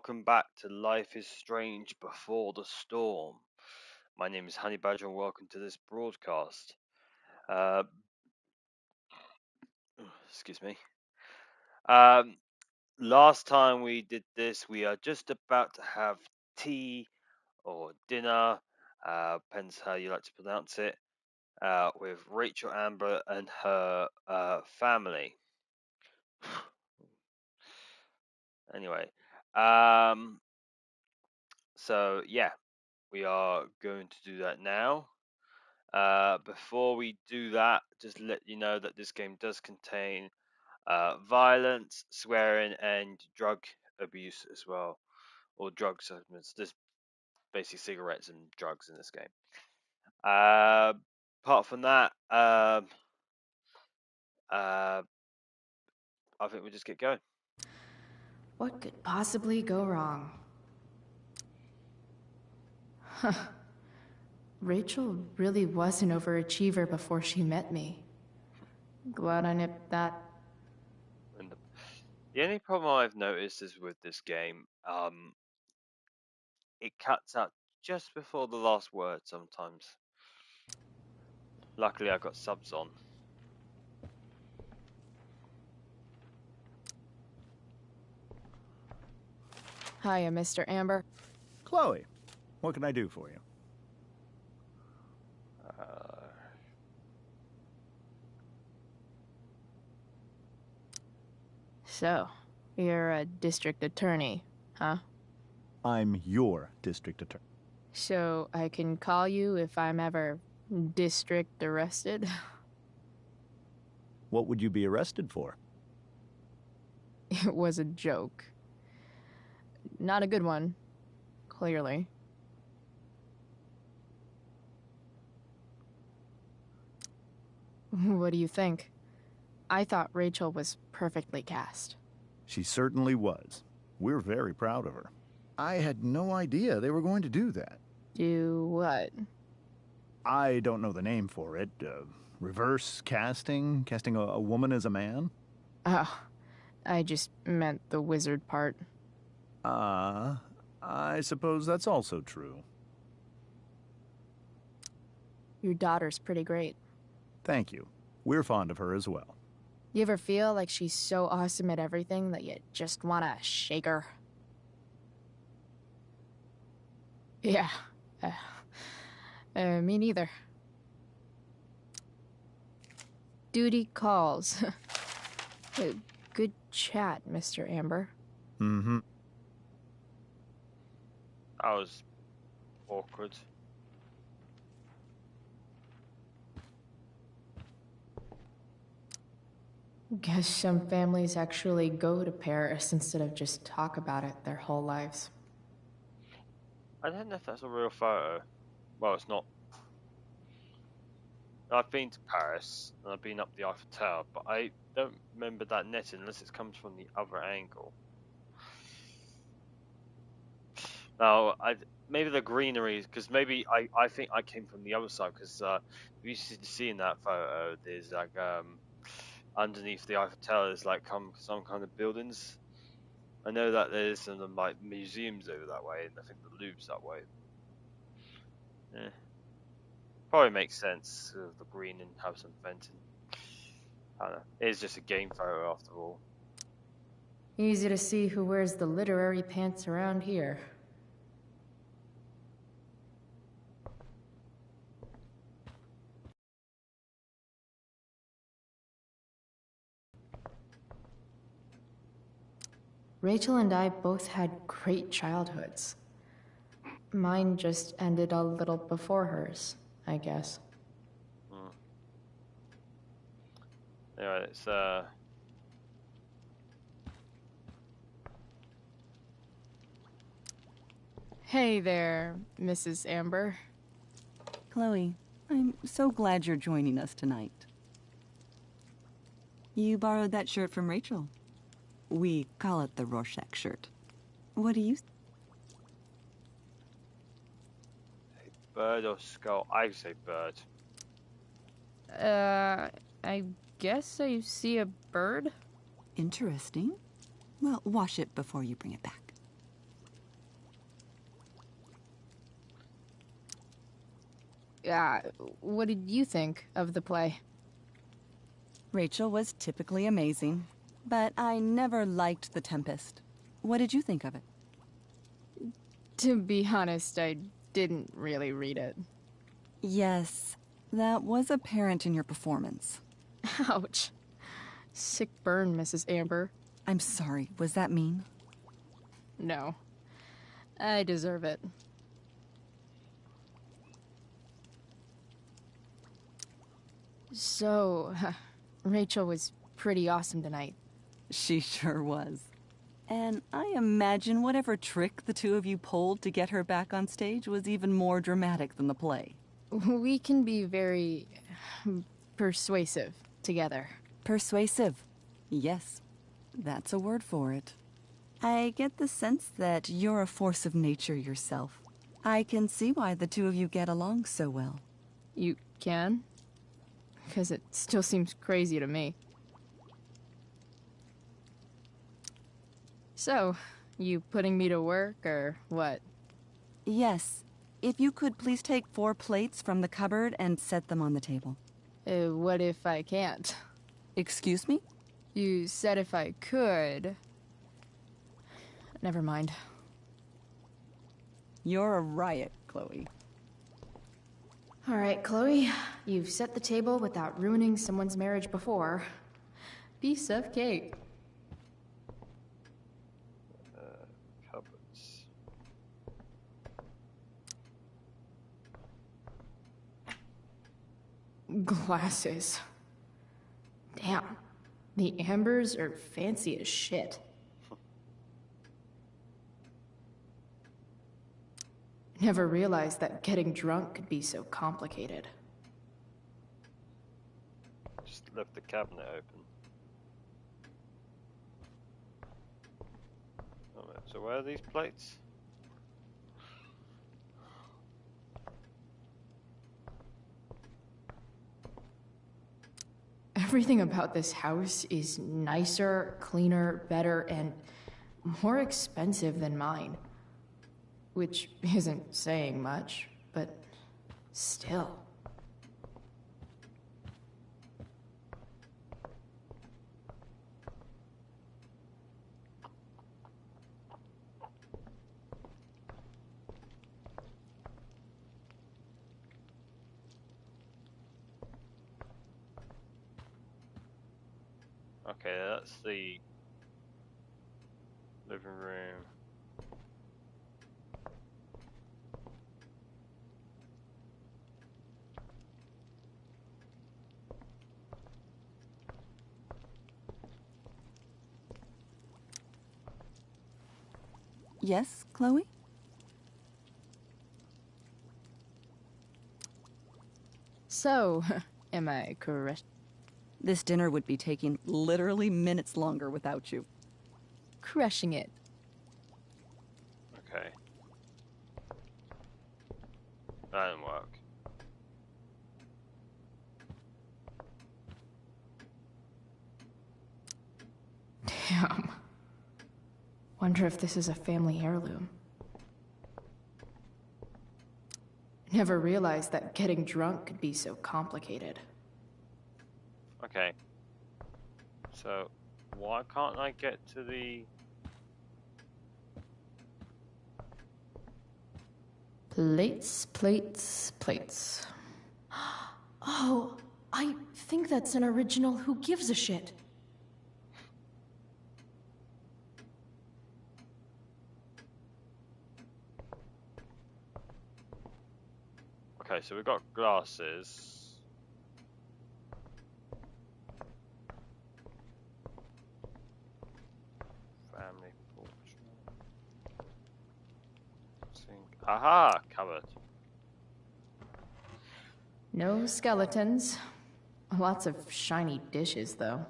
welcome back to Life is Strange Before the Storm. My name is Honey Badger, and welcome to this broadcast. Uh, excuse me. Um, Last time we did this, we are just about to have tea or dinner, depends how you like to pronounce it, with Rachel Amber and her family. Anyway, so yeah, we are going to do that now. Before we do that, just let you know that this game does contain violence, swearing, and drug abuse as well, or drug supplements. There's basically cigarettes and drugs in this game. Apart from that, I think we'll just get going. What could possibly go wrong? Huh. Rachel really was an overachiever before she met me. Glad I nipped that. And the only problem I've noticed is with this game, it cuts out just before the last word sometimes. Luckily, I've got subs on. Hiya, Mr. Amber. Chloe, what can I do for you? So, you're a district attorney, huh? I'm your district attorney. So, I can call you if I'm ever district arrested? What would you be arrested for? It was a joke. Not a good one, clearly. What do you think? I thought Rachel was perfectly cast. She certainly was. We're very proud of her. I had no idea they were going to do that. Do what? I don't know the name for it. Reverse casting? Casting a woman as a man? Oh, I just meant the wizard part. I suppose that's also true. Your daughter's pretty great. Thank you. We're fond of her as well. You ever feel like she's so awesome at everything that you just want to shake her? Yeah. Me neither. Duty calls. Good chat, Mr. Amber. Mm-hmm. That was awkward. Guess some families actually go to Paris instead of just talk about it their whole lives. I don't know if that's a real photo. Well, it's not. I've been to Paris and I've been up the Eiffel Tower, but I don't remember that netting unless it comes from the other angle. Now, maybe the greenery, because maybe I think I came from the other side, because we used to see in that photo, there's like underneath the Eiffel Tower, there's like some kind of buildings. I know that there's some like museums over that way, and I think the Louvre's that way. Yeah. Probably makes sense with the green and have some fencing. I don't know. It's just a game photo after all. Easy to see who wears the literary pants around here. Rachel and I both had great childhoods. Mine just ended a little before hers, I guess. Anyway, it's Hey there, Mrs. Amber. Chloe, I'm so glad you're joining us tonight. You borrowed that shirt from Rachel. We call it the Rorschach shirt. What do you... bird or skull? I say bird. I guess I see a bird? Interesting. Well, wash it before you bring it back. What did you think of the play? Rachel was typically amazing, but I never liked The Tempest. What did you think of it? To be honest, I didn't really read it. Yes, that was apparent in your performance. Ouch. Sick burn, Mrs. Amber. I'm sorry, was that mean? No. I deserve it. So, Rachel was pretty awesome tonight. She sure was. And I imagine whatever trick the two of you pulled to get her back on stage was even more dramatic than the play. We can be very persuasive together. Persuasive. Yes, that's a word for it. I get the sense that you're a force of nature yourself. I can see why the two of you get along so well. You can? Because it still seems crazy to me. So, you putting me to work, or what? Yes. If you could please take 4 plates from the cupboard and set them on the table. What if I can't? Excuse me? You said if I could. Never mind. You're a riot, Chloe. All right, Chloe. You've set the table without ruining someone's marriage before. Piece of cake. Cupboards. Glasses. Damn. The Ambers are fancy as shit. Never realized that getting drunk could be so complicated. Just left the cabinet open. Alright, so where are these plates? Everything about this house is nicer, cleaner, better, and more expensive than mine. Which isn't saying much, but still. Okay, that's the living room. Yes, Chloe? So, am I correct? This dinner would be taking literally minutes longer without you. Crushing it. Okay. That didn't work. Damn. Wonder if this is a family heirloom. Never realized that getting drunk could be so complicated. Okay. So, why can't I get to the... Plates, plates, plates. Oh, I think that's an original Who Gives a Shit. Okay, so we've got glasses. Family portrait. Sink. Aha! Cupboard. No skeletons. Lots of shiny dishes, though.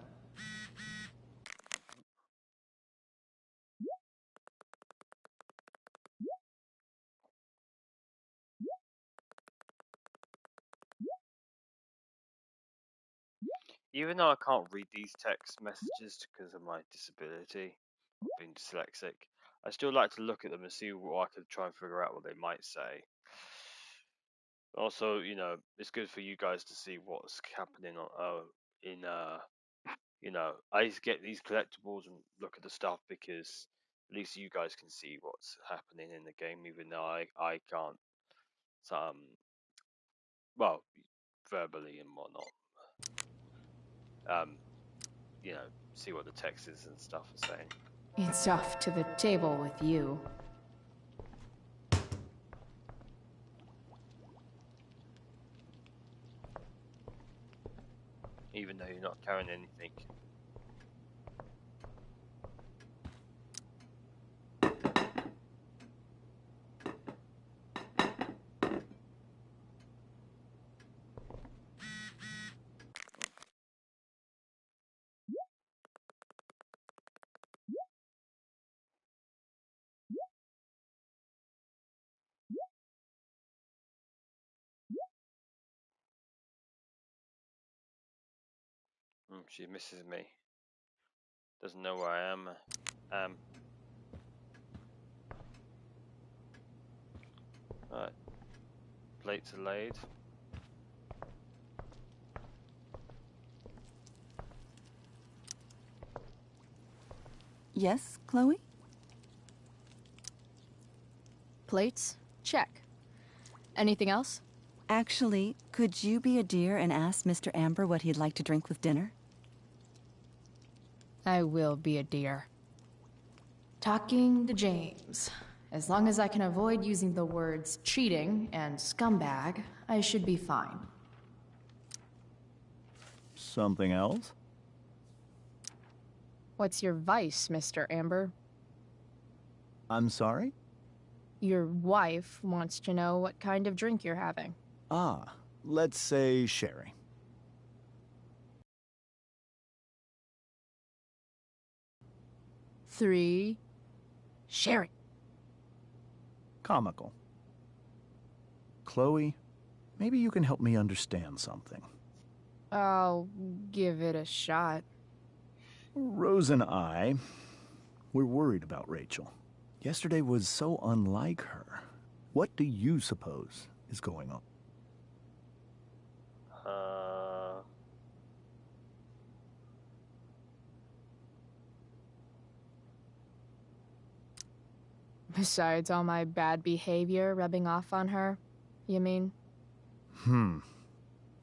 Even though I can't read these text messages because of my disability, being dyslexic, I still like to look at them and see what I could try and figure out what they might say. Also, you know, it's good for you guys to see what's happening in you know, I used to get these collectibles and look at the stuff because at least you guys can see what's happening in the game, even though I can't. So, well, verbally and whatnot. You know, see what the text is and stuff are saying. It's off to the table with you. Even though you're not carrying anything. She misses me. Doesn't know where I am. Alright. Plates are laid. Yes, Chloe? Plates? Check. Anything else? Actually, could you be a dear and ask Mr. Amber what he'd like to drink with dinner? I will be a dear. Talking to James. As long as I can avoid using the words cheating and scumbag, I should be fine. Something else? What's your vice, Mr. Amber? I'm sorry? Your wife wants to know what kind of drink you're having. Ah, let's say sherry. Three. Sherry. Comical. Chloe, maybe you can help me understand something. I'll give it a shot. Rose and I, we're worried about Rachel. Yesterday was so unlike her. What do you suppose is going on? Besides all my bad behavior rubbing off on her, you mean?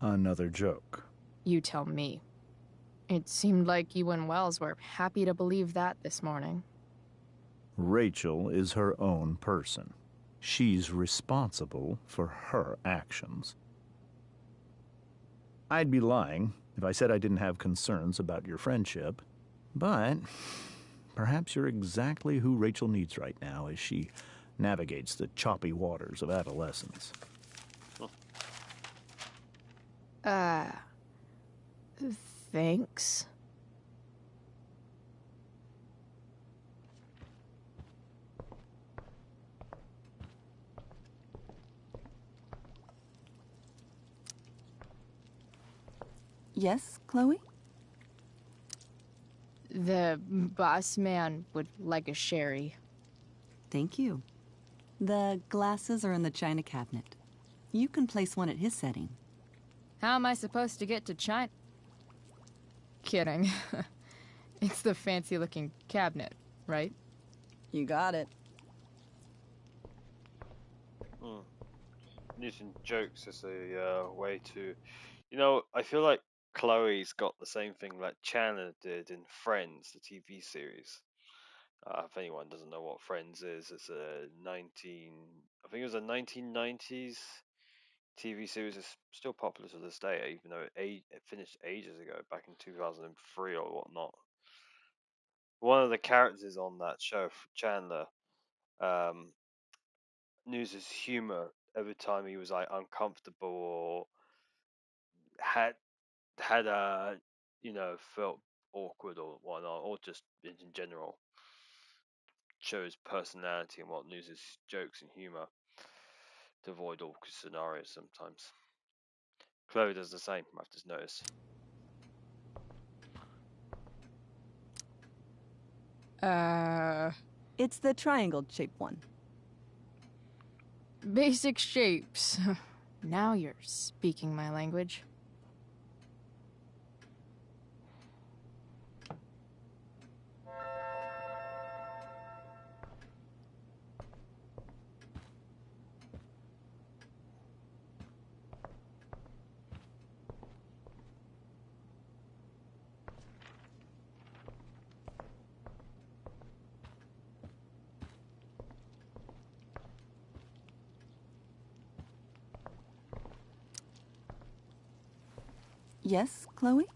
Another joke. You tell me. It seemed like you and Wells were happy to believe that this morning. Rachel is her own person. She's responsible for her actions. I'd be lying if I said I didn't have concerns about your friendship, but perhaps you're exactly who Rachel needs right now as she navigates the choppy waters of adolescence. Thanks. Yes, Chloe? The boss man would like a sherry. Thank you. The glasses are in the china cabinet. You can place one at his setting. How am I supposed to get to China? Kidding. It's the fancy-looking cabinet, right? You got it. Using jokes as a way to, you know, I feel like Chloe's got the same thing like Chandler did in Friends, the TV series. If anyone doesn't know what Friends is, it's a I think it was a 1990s TV series. It's still popular to this day, even though it finished ages ago, back in 2003 or whatnot. One of the characters on that show, Chandler, knew his humor every time he was like uncomfortable or had you know, felt awkward or whatnot, or just in general shows personality and what uses jokes and humor to avoid awkward scenarios sometimes. Chloe does the same, I've just noticed. It's the triangle-shaped one. Basic shapes. Now you're speaking my language. Yes, Chloe?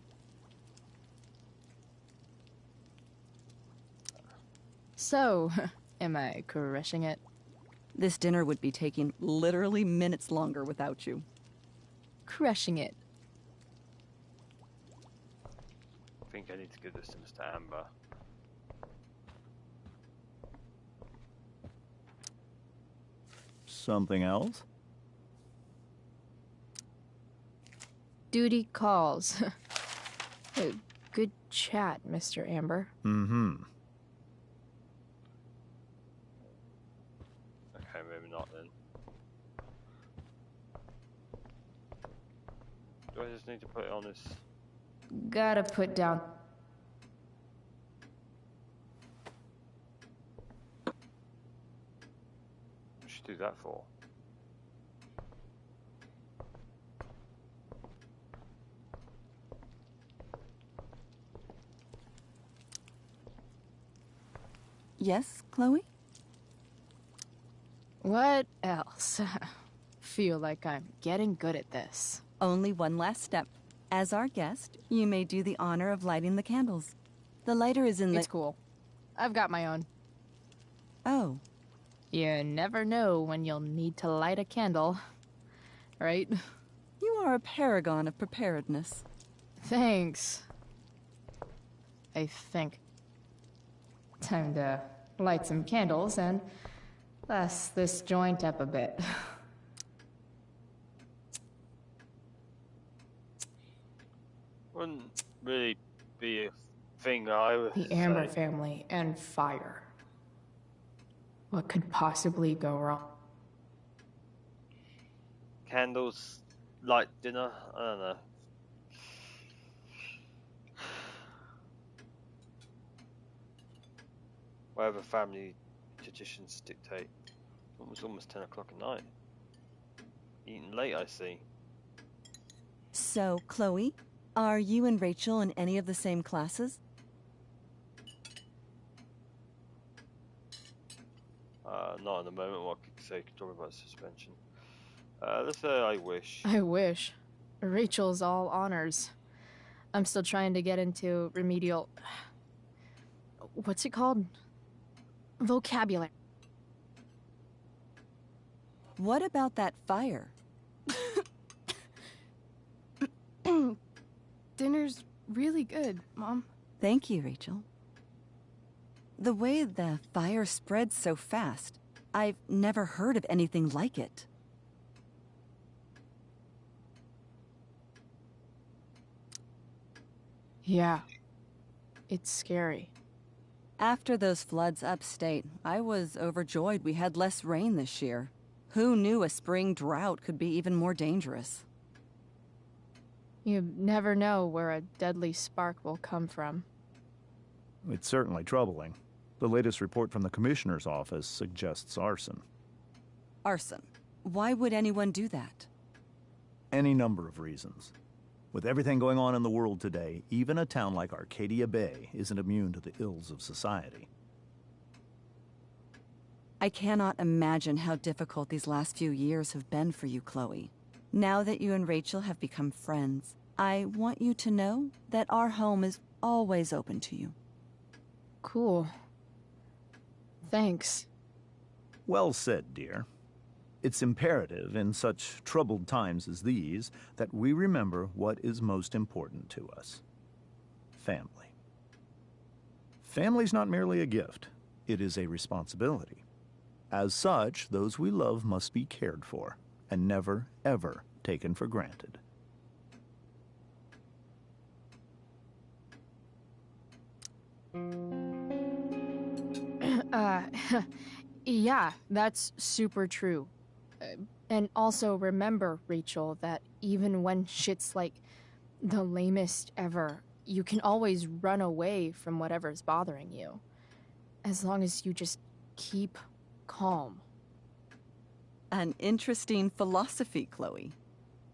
So, am I crushing it? This dinner would be taking literally minutes longer without you. Crushing it. I think I need to give this to Mr. Amber. Something else? Duty calls. Good chat, Mr. Amber. Mm-hmm. Okay, maybe not then. Do I just need to put it on this? Gotta put down. What should I do that for? Yes, Chloe? What else? Feel like I'm getting good at this. Only one last step. As our guest, you may do the honor of lighting the candles. The lighter is in the... It's cool. I've got my own. Oh. You never know when you'll need to light a candle, right? You are a paragon of preparedness. Thanks. I think. Time to light some candles and bless this joint up a bit. Wouldn't really be a thing I would The Amber say. family and fire. What could possibly go wrong? Candles, light dinner, I don't know. Whatever family traditions dictate. It was almost 10 o'clock at night. Eating late, I see. So, Chloe, are you and Rachel in any of the same classes? Not at the moment. What could say? Could talk about suspension. Let's say I wish. I wish. Rachel's all honors. I'm still trying to get into remedial... What's it called? Vocabulary. What about that fire? Dinner's really good, Mom. Thank you, Rachel. The way the fire spreads so fast, I've never heard of anything like it. Yeah. It's scary. After those floods upstate, I was overjoyed we had less rain this year. Who knew a spring drought could be even more dangerous? You never know where a deadly spark will come from. It's certainly troubling. The latest report from the Commissioner's office suggests arson. Arson. Why would anyone do that? Any number of reasons. With everything going on in the world today, even a town like Arcadia Bay isn't immune to the ills of society. I cannot imagine how difficult these last few years have been for you, Chloe. Now that you and Rachel have become friends, I want you to know that our home is always open to you. Cool. Thanks. Well said, dear. It's imperative in such troubled times as these that we remember what is most important to us. Family. Family's not merely a gift. It is a responsibility. As such, those we love must be cared for and never, ever taken for granted. Yeah, that's super true. And also remember, Rachel, that even when shit's like the lamest ever, you can always run away from whatever's bothering you. As long as you just keep calm. An interesting philosophy, Chloe.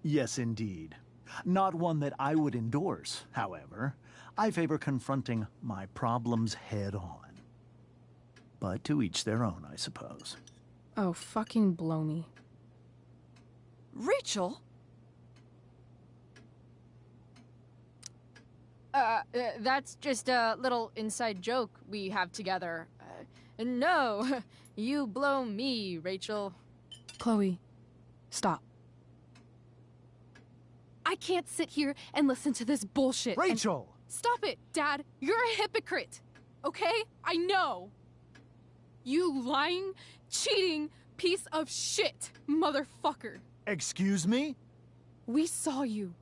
Yes, indeed. Not one that I would endorse, however. I favor confronting my problems head on. But to each their own, I suppose. Oh, fucking blow me. Rachel? That's just a little inside joke we have together. No, you blow me, Rachel. Chloe, stop. I can't sit here and listen to this bullshit. Rachel! Stop it, Dad. You're a hypocrite. Okay? I know. You lying, cheating piece of shit, motherfucker. Excuse me? We saw you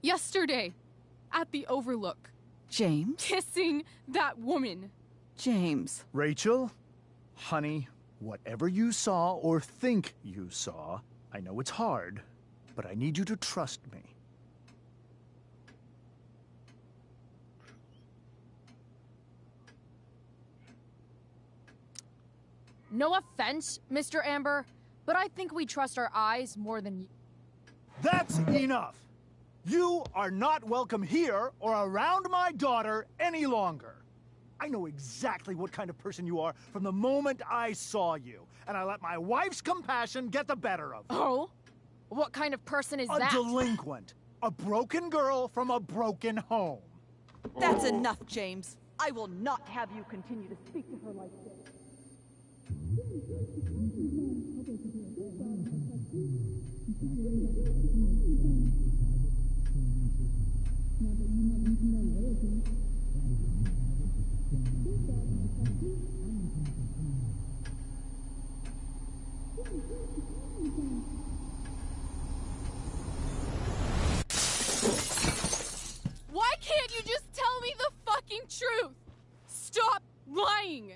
yesterday at the Overlook James? kissing that woman. James. Rachel? Honey, whatever you saw or think you saw, I know it's hard, but I need you to trust me. No offense, Mr. Amber, but I think we trust our eyes more than you. That's enough! You are not welcome here or around my daughter any longer. I know exactly what kind of person you are from the moment I saw you, and I let my wife's compassion get the better of you. Oh? What kind of person is A that? delinquent. A broken girl from a broken home. That's enough, James. I will not have you continue to speak to her like this. Why can't you just tell me the fucking truth? Stop lying.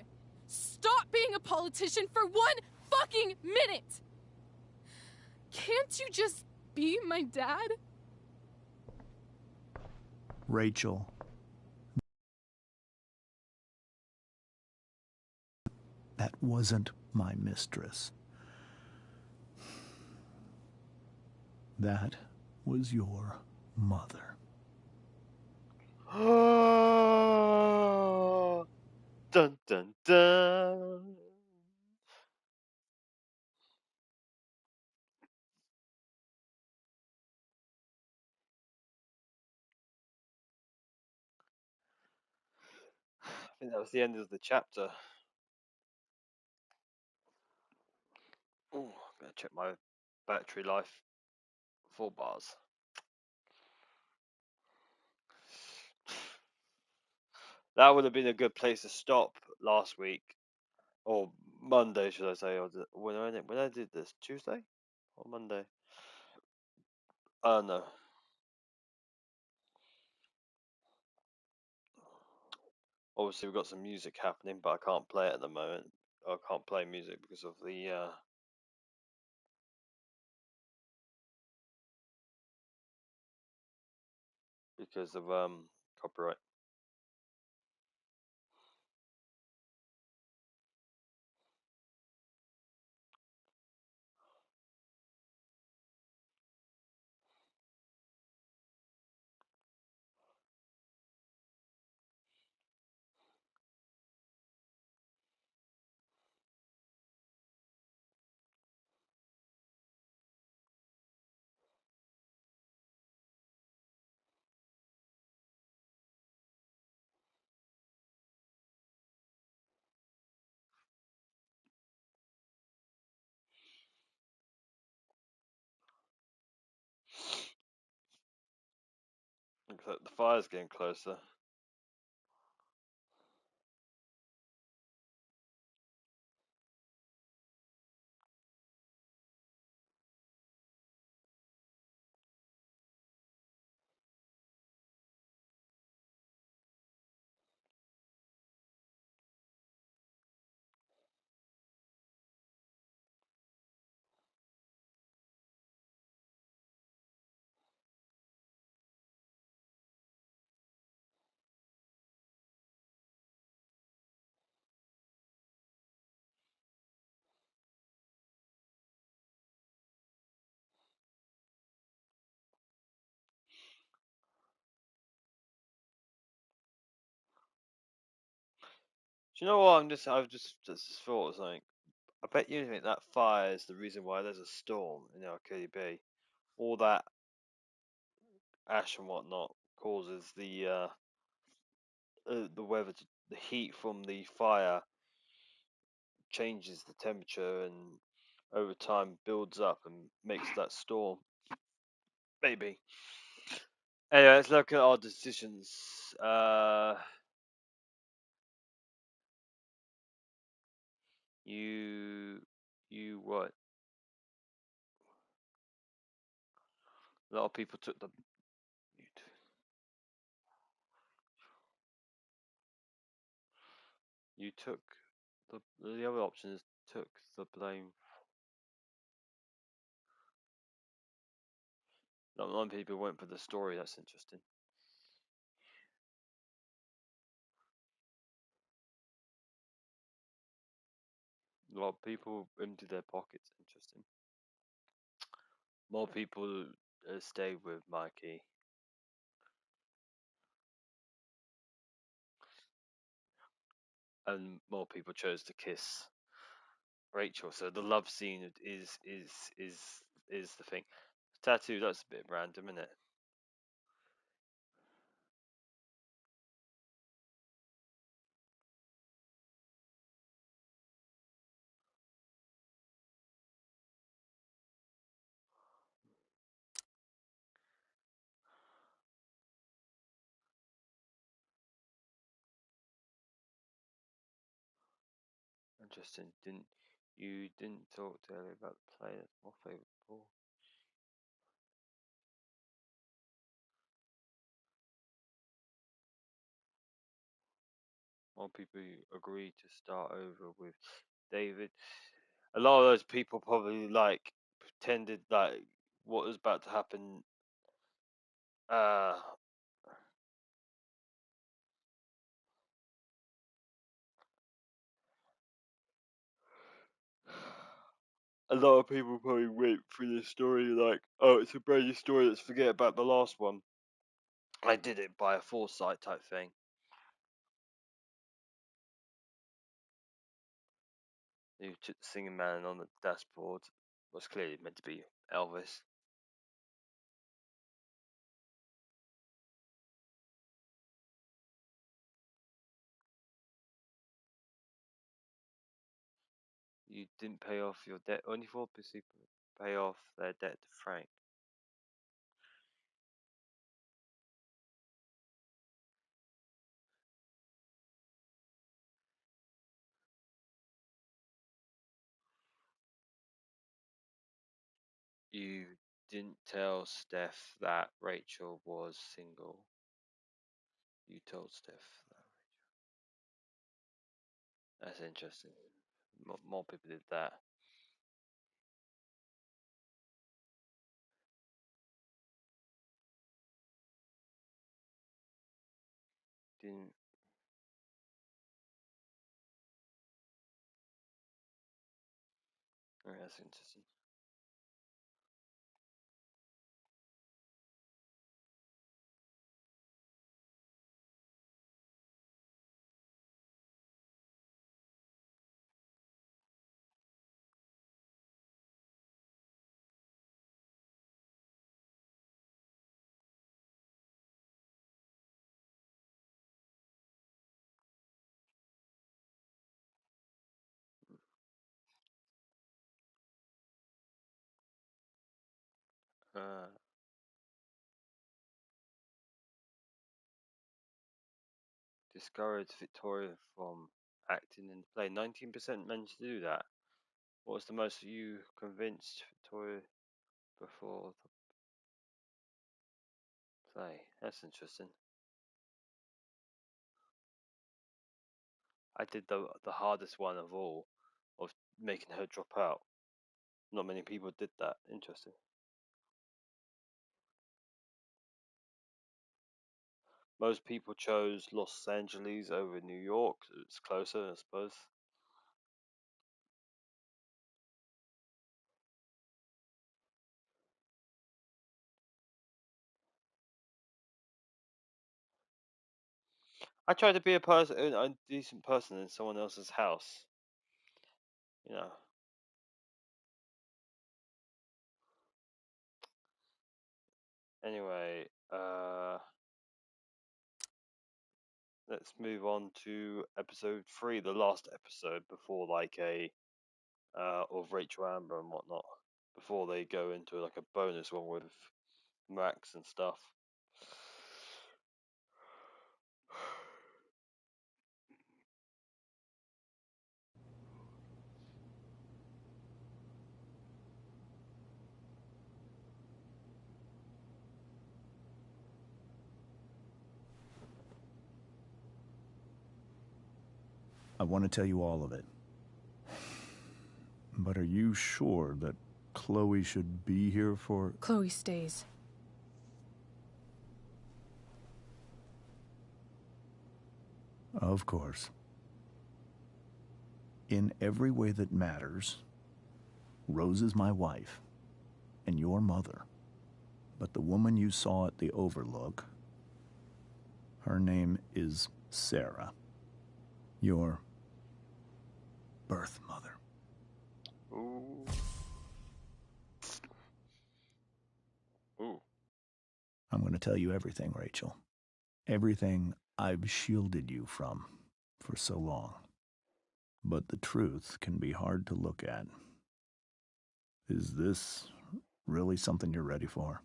Stop being a politician for 1 fucking minute. Can't you just be my dad? Rachel. That wasn't my mistress. That was your mother. Dun dun dun. I think that was the end of the chapter. Oh, I'm gonna check my battery life. 4 bars. That would have been a good place to stop last week, or Monday, should I say? Or when I did this, Tuesday or Monday? No. Obviously, we've got some music happening, but I can't play it at the moment. I can't play music because of the copyright. Looks like the fire's getting closer. Do you know what? I've just thought of something. I bet you think that fire is the reason why there's a storm in Arcadia Bay. All that ash and whatnot causes the weather, the heat from the fire changes the temperature and over time builds up and makes that storm. Maybe. Anyway, let's look at our decisions. You what? A lot of people took the. You took the other options took the blame. Not many people went for the story. That's interesting. A lot of people empty their pockets. Interesting. More people stayed with Mikey. And more people chose to kiss Rachel. So the love scene is the thing. Tattoo, that's a bit random, isn't it? Interesting. You didn't talk to Ellie about the play? That's my favourite ball. More people agreed to start over with David. A lot of those people probably like pretended like what was about to happen. Uh, a lot of people probably went through the story like, oh, it's a brand new story. Let's forget about the last one. I did it by a foresight type thing. You took the singing man on the dashboard was clearly meant to be Elvis. You didn't pay off your debt. Only 4 people pay off their debt to Frank. You didn't tell Steph that Rachel was single. You told Steph that. That's interesting. More people did that. Didn't. Oh, that's interesting. Uh, discouraged Victoria from acting in the play. 19% managed to do that. What was the most you convinced Victoria before the play? That's interesting. I did the hardest one of all, of making her drop out. Not many people did that. Interesting. Most people chose Los Angeles over New York. It's closer, I suppose. I try to be a decent person in someone else's house. You know. Anyway, let's move on to episode 3, the last episode before like a of Rachel Amber and whatnot. Before they go into like a bonus one with Max and stuff. I want to tell you all of it. But are you sure that Chloe should be here for... Chloe stays. Of course. In every way that matters, Rose is my wife and your mother. But the woman you saw at the Overlook, her name is Sarah. Your birth mother. Ooh. Ooh. I'm going to tell you everything, Rachel. Everything I've shielded you from for so long. But the truth can be hard to look at. Is this really something you're ready for?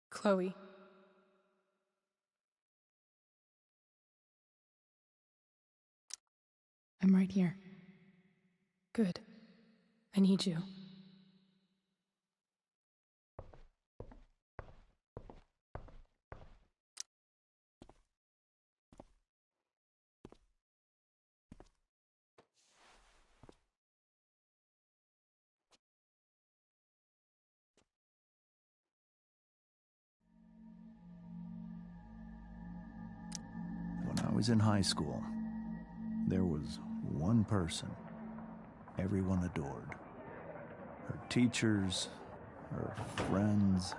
Chloe. I'm right here. Good. I need you. When I was in high school, there was one person everyone adored. Her teachers, her friends.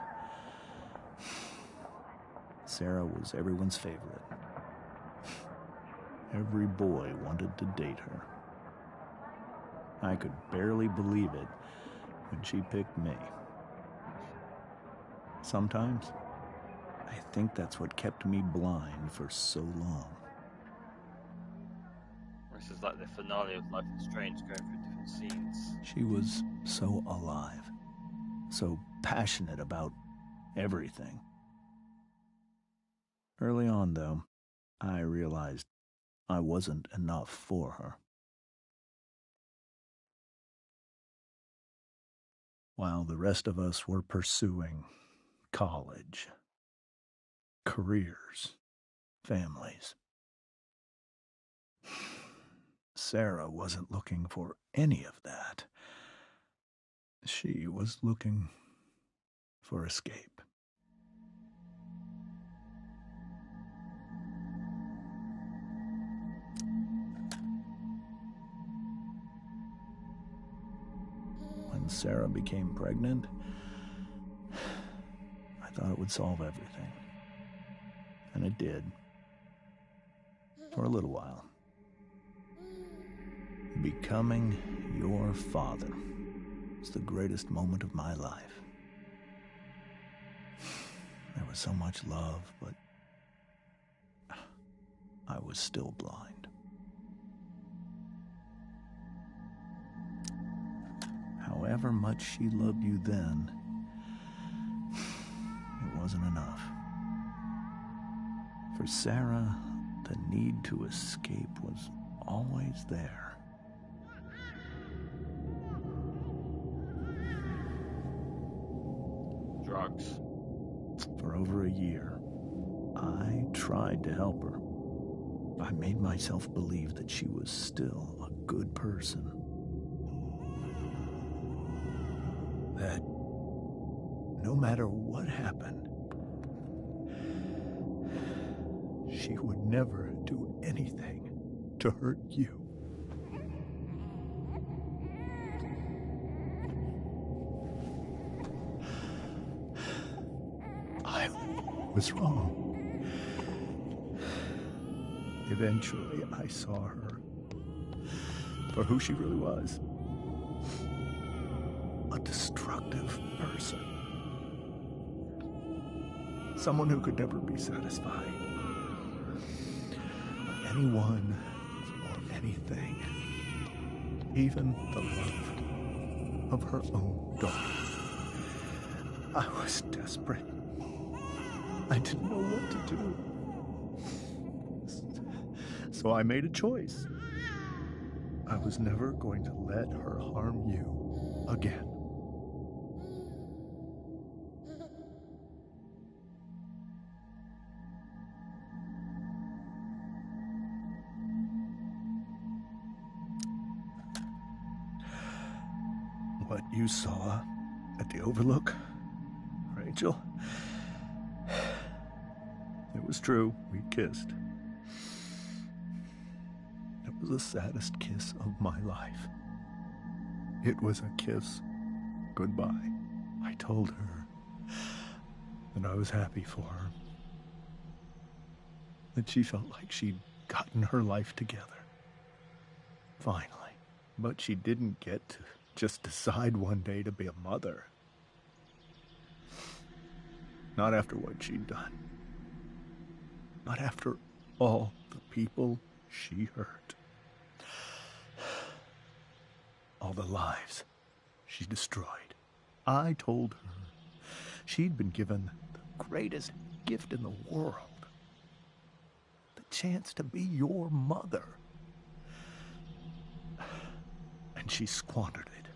Sarah was everyone's favorite. Every boy wanted to date her. I could barely believe it when she picked me. Sometimes, I think that's what kept me blind for so long. This is like the finale of Life is Strange, going through different scenes. She was so alive, so passionate about everything. Early on, though, I realized I wasn't enough for her. While the rest of us were pursuing college, careers, families, Sarah wasn't looking for any of that. She was looking for escape. When Sarah became pregnant, I thought it would solve everything. And it did. For a little while. Becoming your father was the greatest moment of my life. There was so much love, but I was still blind. However much she loved you then, it wasn't enough. For Sarah, the need to escape was always there. Drugs. For over a year, I tried to help her. I made myself believe that she was still a good person. That no matter what happened, she would never do anything to hurt you. I was wrong. Eventually, I saw her for who she really was. A destructive person. Someone who could never be satisfied. Anyone or anything. Even the love of her own daughter. I was desperate. I didn't know what to do. So I made a choice. I was never going to let her harm you again. What you saw at the Overlook, Rachel, it was true. We kissed. It was the saddest kiss of my life. It was a kiss goodbye. I told her that I was happy for her. That she felt like she'd gotten her life together. Finally. But she didn't get to just decide one day to be a mother. Not after what she'd done. Not after all the people she hurt. All the lives she destroyed. I told her she'd been given the greatest gift in the world. The chance to be your mother. And she squandered it.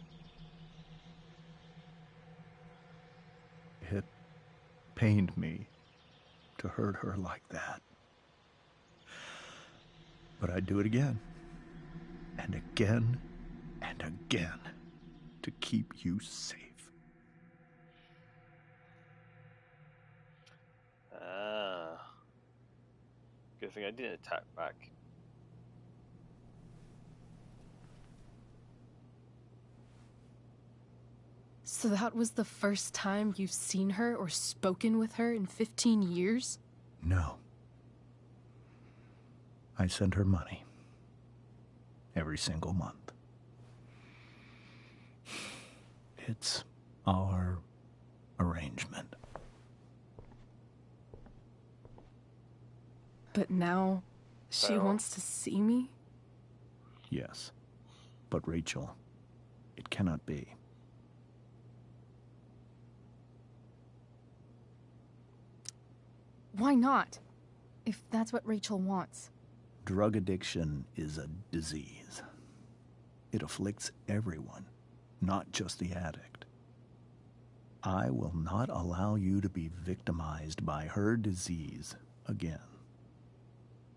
It pained me to hurt her like that. But I'd do it again. And again and again to keep you safe. Good thing I didn't attack back. So that was the first time you've seen her or spoken with her in 15 years? No. I sent her money. Every single month. It's our arrangement. But now, she wants to see me? Yes. But Rachel, it cannot be. Why not? If that's what Rachel wants. Drug addiction is a disease. It afflicts everyone, not just the addict. I will not allow you to be victimized by her disease again.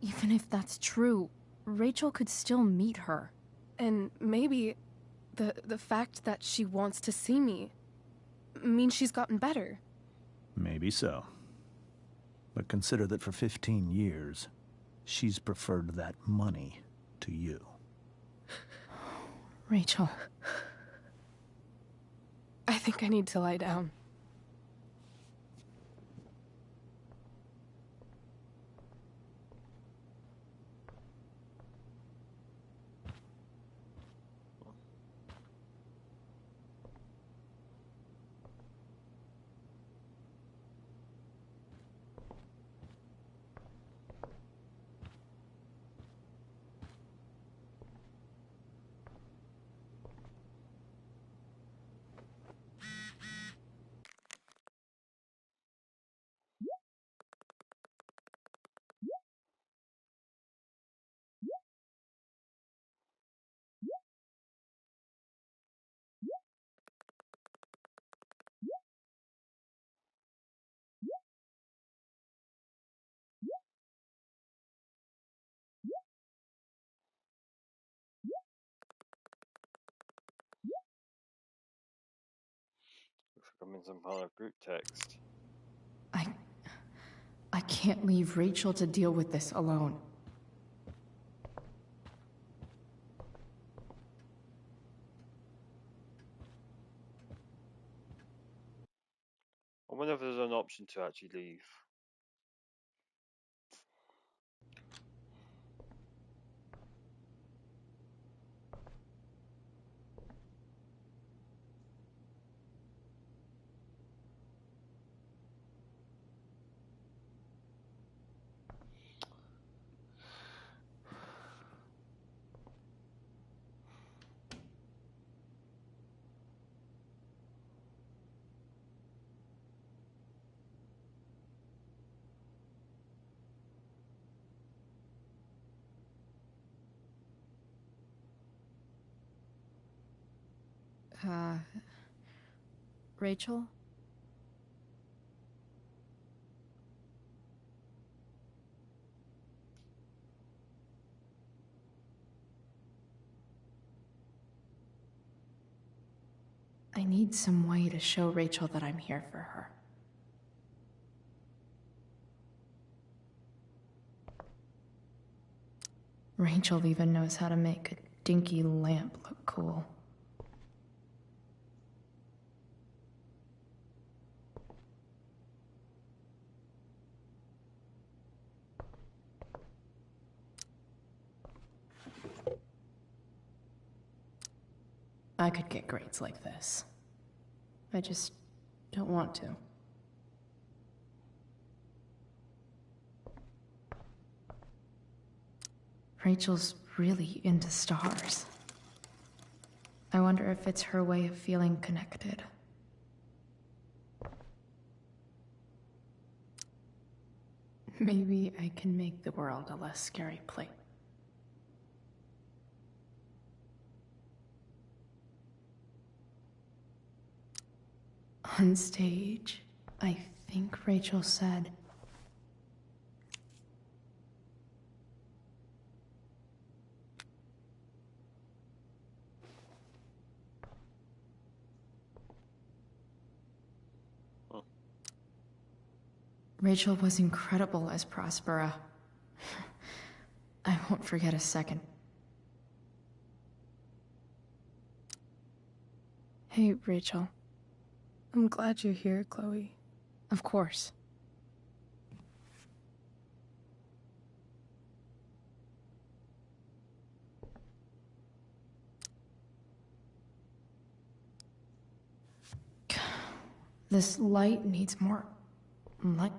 Even if that's true, Rachel could still meet her. And maybe the fact that she wants to see me means she's gotten better. Maybe so. But consider that for 15 years, she's preferred that money to you. Rachel. I think I need to lie down. Looks like I'm in some kind of group text. I I can't leave Rachel to deal with this alone. I wonder if there's an option to actually leave. Rachel? I need some way to show Rachel that I'm here for her. Rachel even knows how to make a dinky lamp look cool. I could get grades like this. I just don't want to. Rachel's really into stars. I wonder if it's her way of feeling connected. Maybe I can make the world a less scary place. On stage, I think Rachel said, Rachel was incredible as Prospera. I won't forget a second. Hey, Rachel. I'm glad you're here, Chloe. Of course. This light needs more light.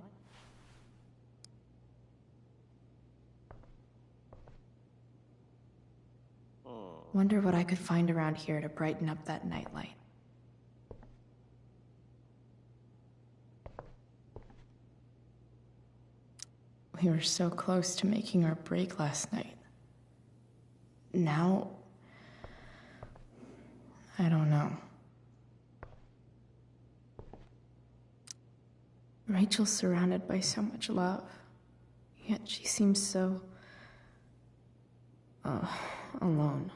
Wonder what I could find around here to brighten up that nightlight. We were so close to making our break last night. Now, I don't know. Rachel's surrounded by so much love, yet she seems so alone.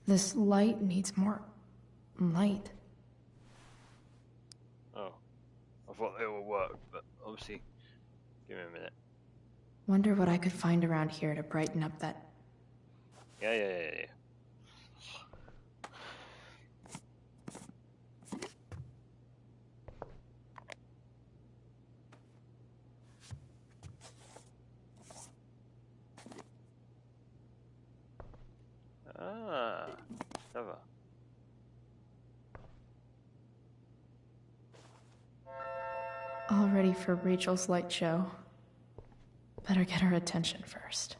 This light needs more light. Oh, I thought they would work, but obviously, give me a minute. Wonder what I could find around here to brighten up that... Yeah. All ready for Rachel's light show. Better get her attention first.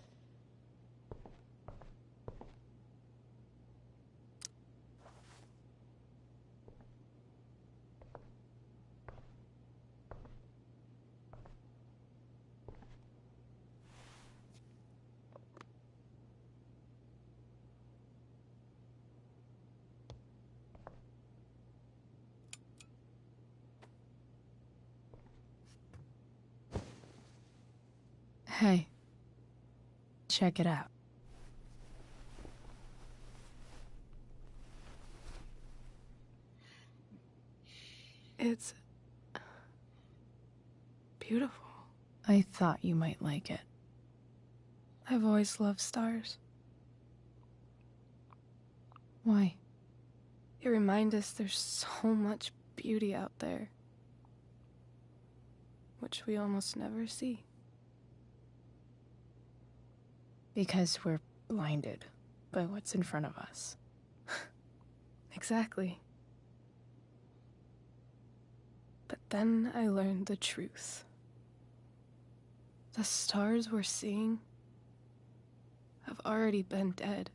Hey, check it out. It's beautiful. I thought you might like it. I've always loved stars. Why? They remind us there's so much beauty out there, which we almost never see. Because we're blinded by what's in front of us. Exactly. But then I learned the truth. The stars we're seeing have already been dead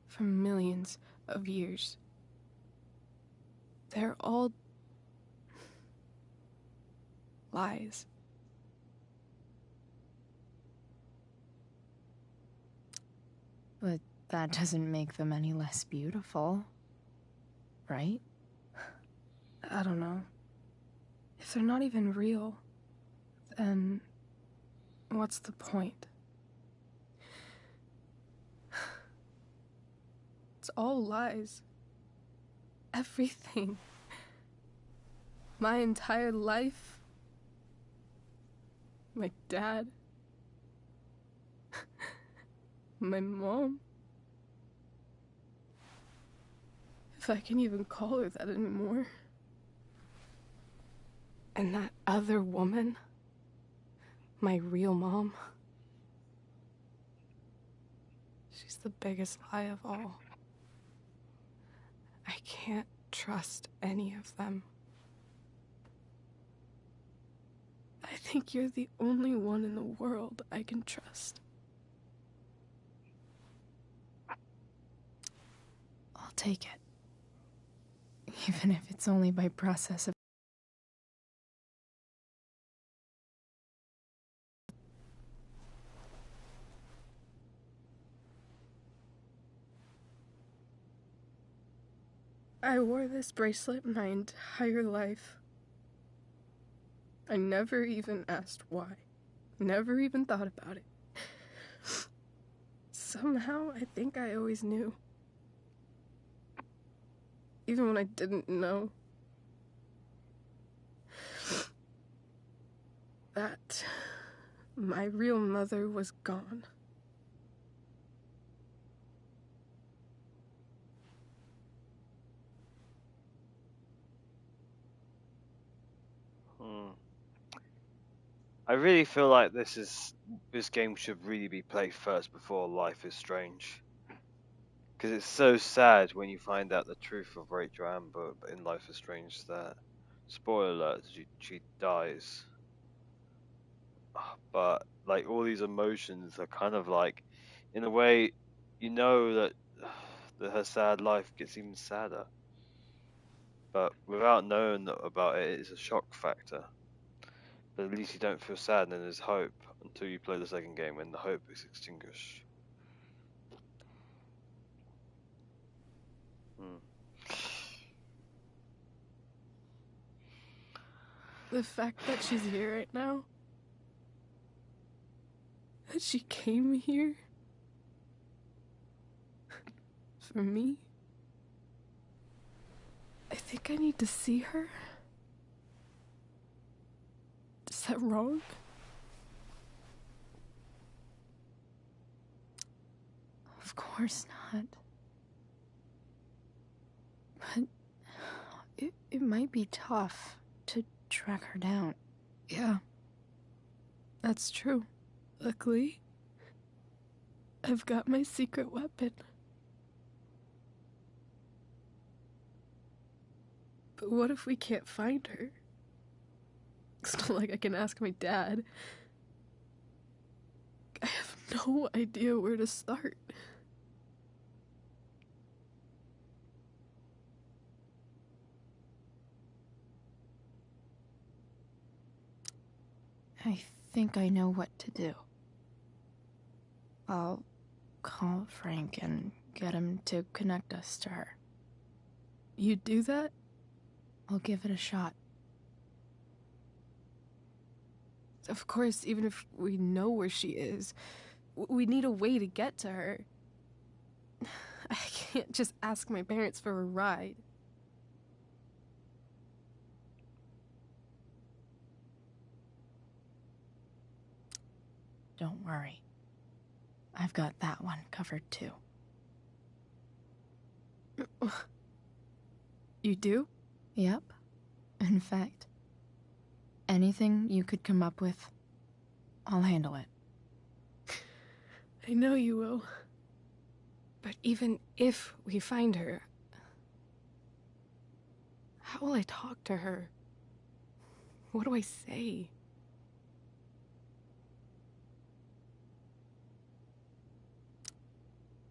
for millions of years. They're all lies. But that doesn't make them any less beautiful, right? I don't know. If they're not even real, then what's the point? It's all lies. Everything. My entire life. My dad. My mom. If I can even call her that anymore. And that other woman. My real mom. She's the biggest lie of all. I can't trust any of them. I think you're the only one in the world I can trust. I'll take it. Even if it's only by process of... I wore this bracelet my entire life. I never even asked why. Never even thought about it. Somehow, I think I always knew. Even when I didn't know. That my real mother was gone. I really feel like this game should really be played first before Life is Strange, because it's so sad when you find out the truth of Rachel Amber in Life is Strange that, spoiler alert, she dies. But like all these emotions are kind of like, in a way, you know that her sad life gets even sadder. But without knowing about it, it's a shock factor. But at least you don't feel sad and there's hope until you play the second game when the hope is extinguished. The fact that she's here right now, that she came here for me, I think I need to see her. Is that wrong? Of course not. But it might be tough to track her down. Yeah, that's true. Luckily, I've got my secret weapon. But what if we can't find her? It's not like I can ask my dad. I have no idea where to start. I think I know what to do. I'll call Frank and get him to connect us to her. You do that? I'll give it a shot. Of course, even if we know where she is, we need a way to get to her. I can't just ask my parents for a ride. Don't worry. I've got that one covered too. You do? Yep. In fact, anything you could come up with, I'll handle it. I know you will. But even if we find her, how will I talk to her? What do I say?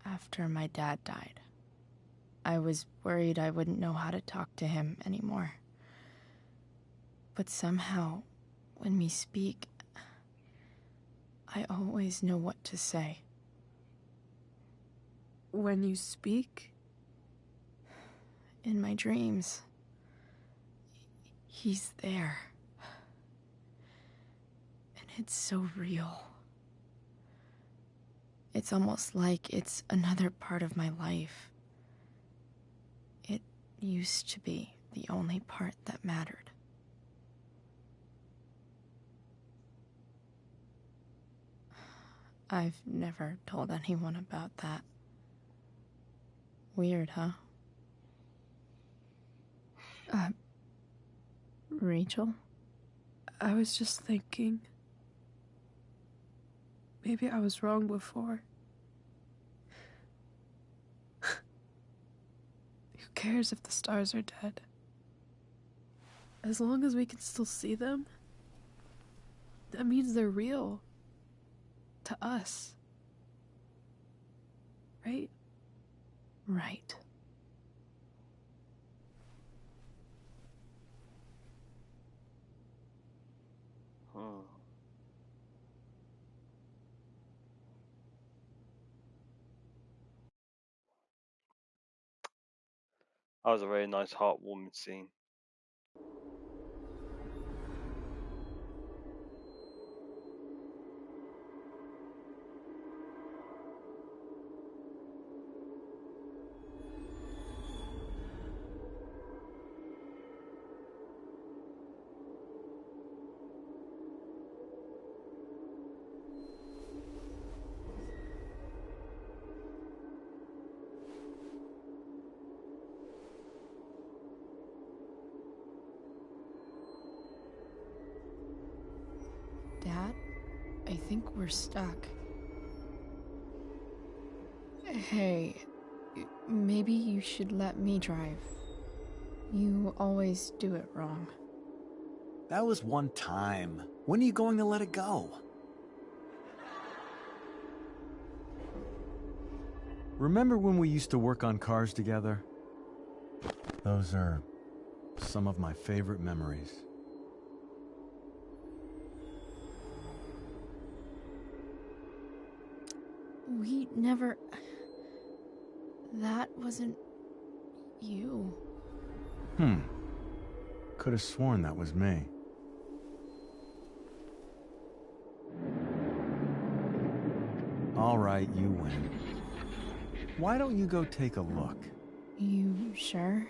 After my dad died, I was worried I wouldn't know how to talk to him anymore. But somehow, when we speak, I always know what to say. When you speak? In my dreams, he's there. And it's so real. It's almost like it's another part of my life. It used to be the only part that mattered. I've never told anyone about that. Weird, huh? Rachel? I was just thinking. Maybe I was wrong before. Who cares if the stars are dead? As long as we can still see them, that means they're real. To us. Right? Right. That was a very nice, heartwarming scene. Dad, I think we're stuck. Hey, maybe you should let me drive. You always do it wrong. That was one time. When are you going to let it go? Remember when we used to work on cars together? Those are some of my favorite memories. We never... That wasn't... you. Could have sworn that was me. All right, you win. Why don't you go take a look? You sure?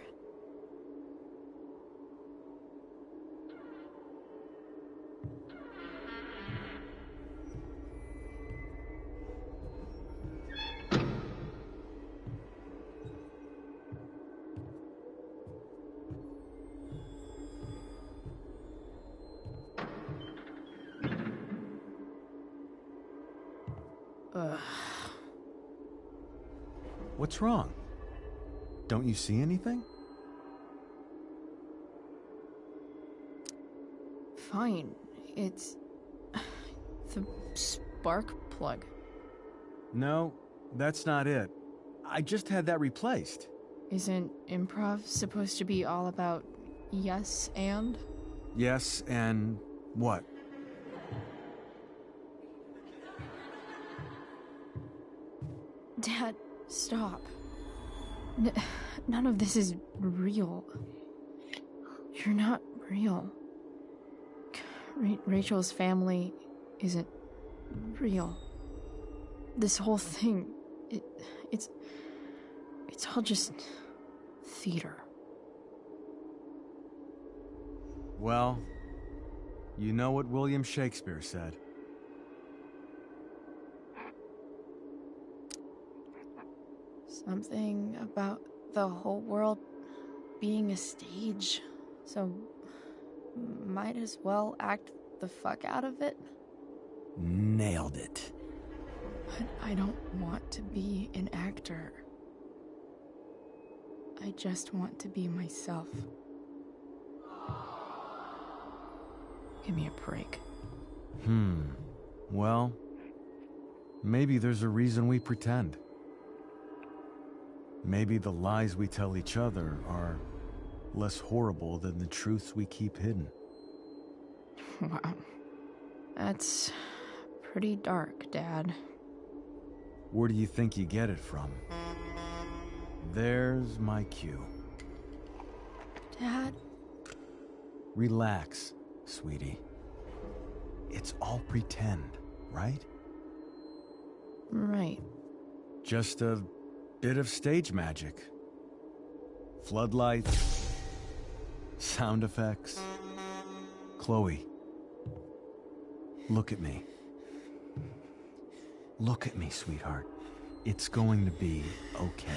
What's wrong? Don't you see anything? fine. It's the spark plug. No, that's not it. I just had that replaced. Isn't improv supposed to be all about yes and? Yes, and what? Dad, stop. None of this is real. You're not real. Rachel's family isn't real. This whole thing, it's all just theater. Well, you know what William Shakespeare said. Something about the whole world being a stage, so might as well act the fuck out of it. Nailed it. But I don't want to be an actor. I just want to be myself. Give me a break. Well, maybe there's a reason we pretend. Maybe the lies we tell each other are less horrible than the truths we keep hidden. Wow. That's pretty dark, Dad. Where do you think you get it from? There's my cue. Dad? Relax, sweetie. It's all pretend, right? Right. Just a bit of stage magic. Floodlights, sound effects. Chloe, look at me. Look at me, sweetheart. It's going to be okay.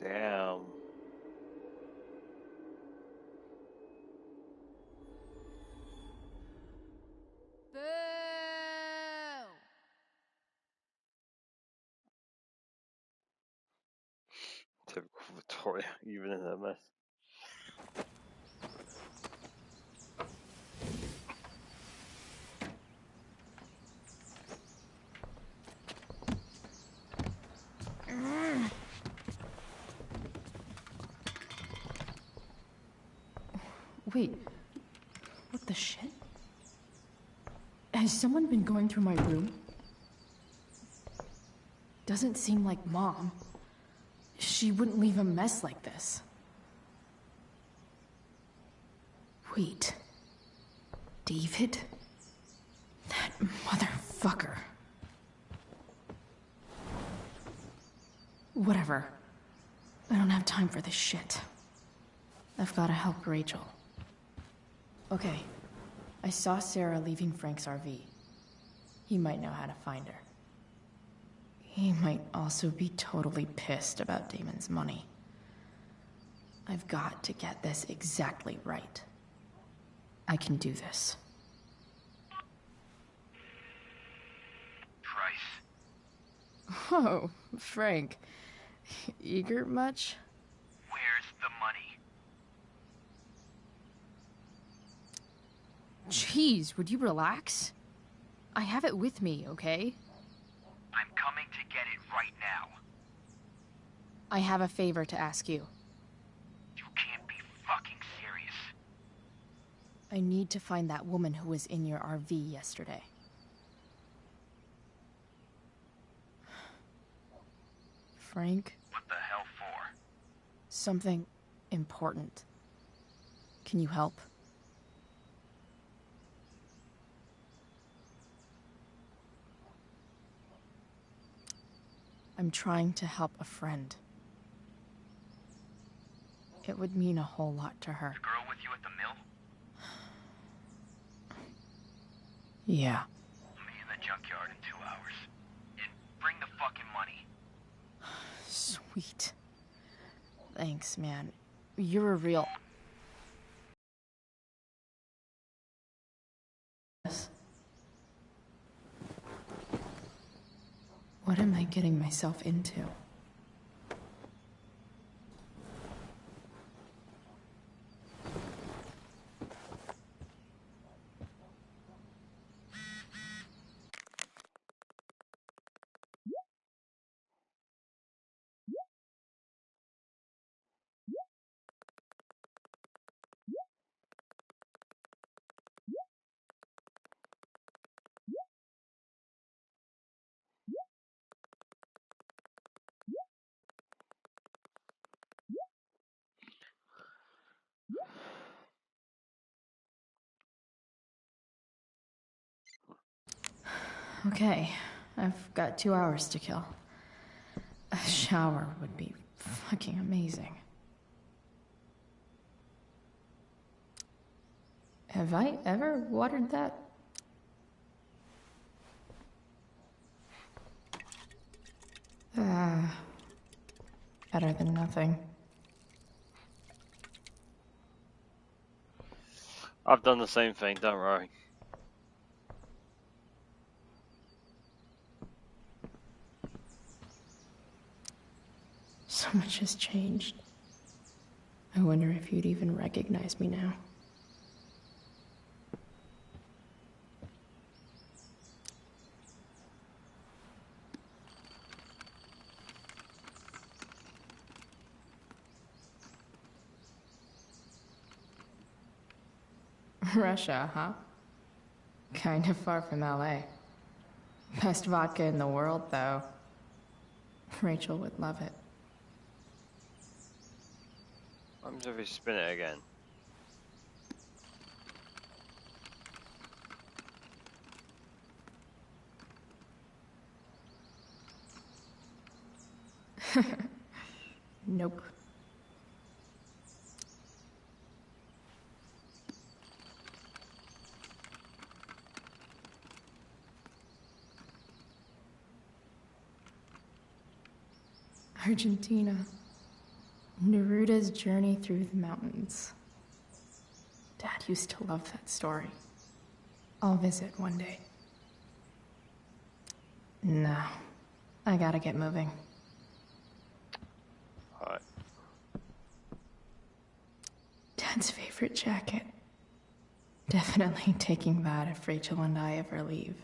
Damn. Boo! Typical Victoria, even in a mess. Wait. What the shit? Has someone been going through my room? Doesn't seem like Mom. She wouldn't leave a mess like this. Wait. David? That motherfucker. Whatever. I don't have time for this shit. I've gotta help Rachel. Okay. I saw Sarah leaving Frank's RV. He might know how to find her. He might also be totally pissed about Damon's money. I've got to get this exactly right. I can do this. Price. Oh, Frank. Eager much? Where's the money? Jeez, would you relax? I have it with me, okay? I'm coming to get it right now. I have a favor to ask you. You can't be fucking serious. I need to find that woman who was in your RV yesterday. Frank? What the hell for? Something important. Can you help? I'm trying to help a friend. It would mean a whole lot to her. The girl with you at the mill? Yeah. Meet in the junkyard in 2 hours. And bring the fucking money. Sweet. Thanks, man. You're a real... Yes. What am I getting myself into? Okay, I've got 2 hours to kill. A shower would be fucking amazing. Have I ever watered that? Better than nothing. I've done the same thing, don't worry. So much has changed. I wonder if you'd even recognize me now. Russia, huh? Kind of far from LA. Best vodka in the world, though. Rachel would love it. What happens if we spin it again? Nope. Argentina. Neruda's journey through the mountains. Dad used to love that story. I'll visit one day. No. I gotta get moving. Alright. Dad's favorite jacket. Definitely taking that if Rachel and I ever leave.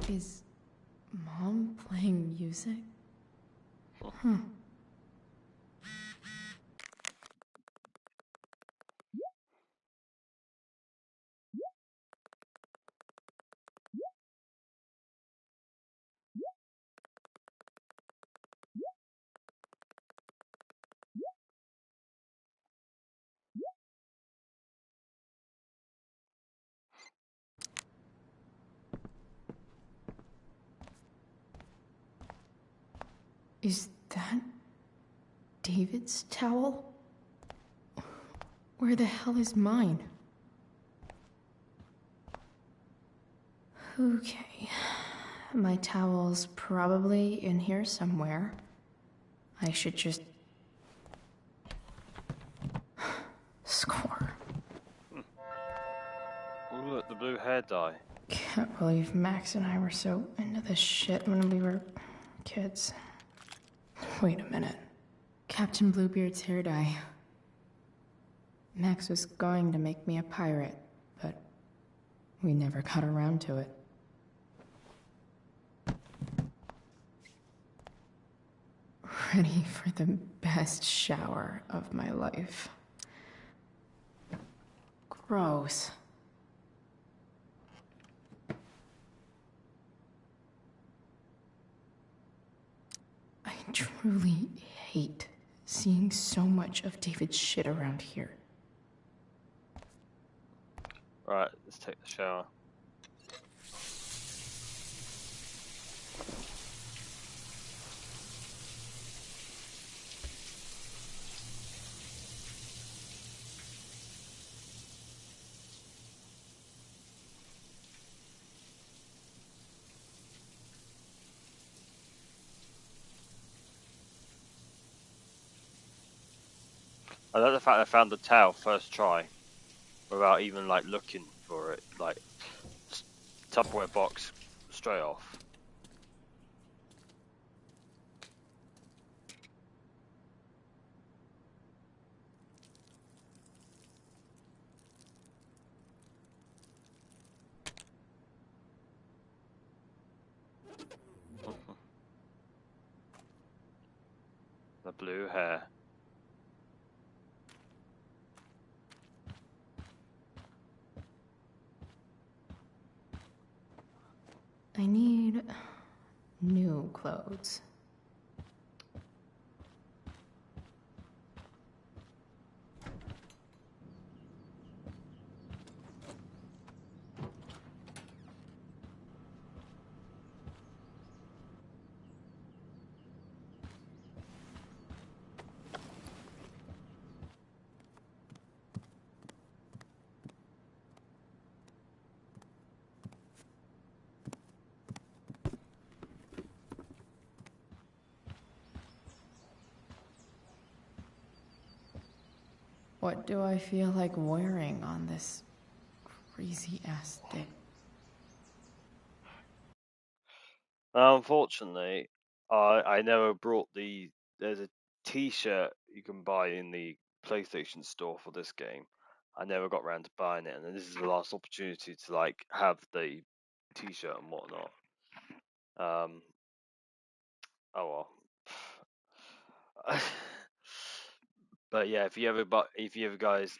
Is Mom playing music? Huh. Is that David's towel? Where the hell is mine? Okay. My towel's probably in here somewhere. I should just... Score. Oh look, the blue hair dye. Can't believe Max and I were so into this shit when we were kids. Wait a minute. Captain Bluebeard's hair dye. Max was going to make me a pirate, but we never got around to it. Ready for the best shower of my life. Gross. I truly hate seeing so much of David's shit around here. Right, let's take the shower. I like the fact I found the towel first try. without even like looking for it, like Tupperware box straight off. The blue hair. I need new clothes. What do I feel like wearing on this crazy-ass day? Unfortunately, I never brought there's a T-shirt you can buy in the PlayStation store for this game. I never got around to buying it, and this is the last opportunity to like have the T-shirt and whatnot. Oh well. But yeah, if you ever guys